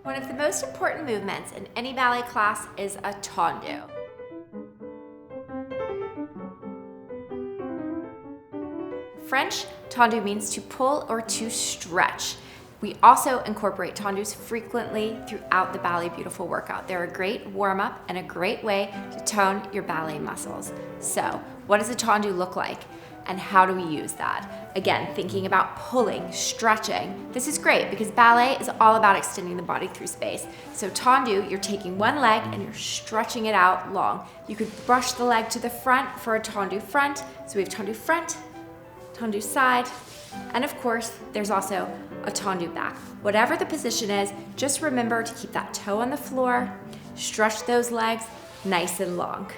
One of the most important movements in any ballet class is a tendu. French, tendu means to pull or to stretch. We also incorporate tendus frequently throughout the Ballet Beautiful workout. They're a great warm-up and a great way to tone your ballet muscles. So, what does a tendu look like? And how do we use that? Again, thinking about pulling, stretching. This is great because ballet is all about extending the body through space. So tendu, you're taking one leg and you're stretching it out long. You could brush the leg to the front for a tendu front. So we have tendu front, tendu side, and of course, there's also a tendu back. Whatever the position is, just remember to keep that toe on the floor, stretch those legs nice and long.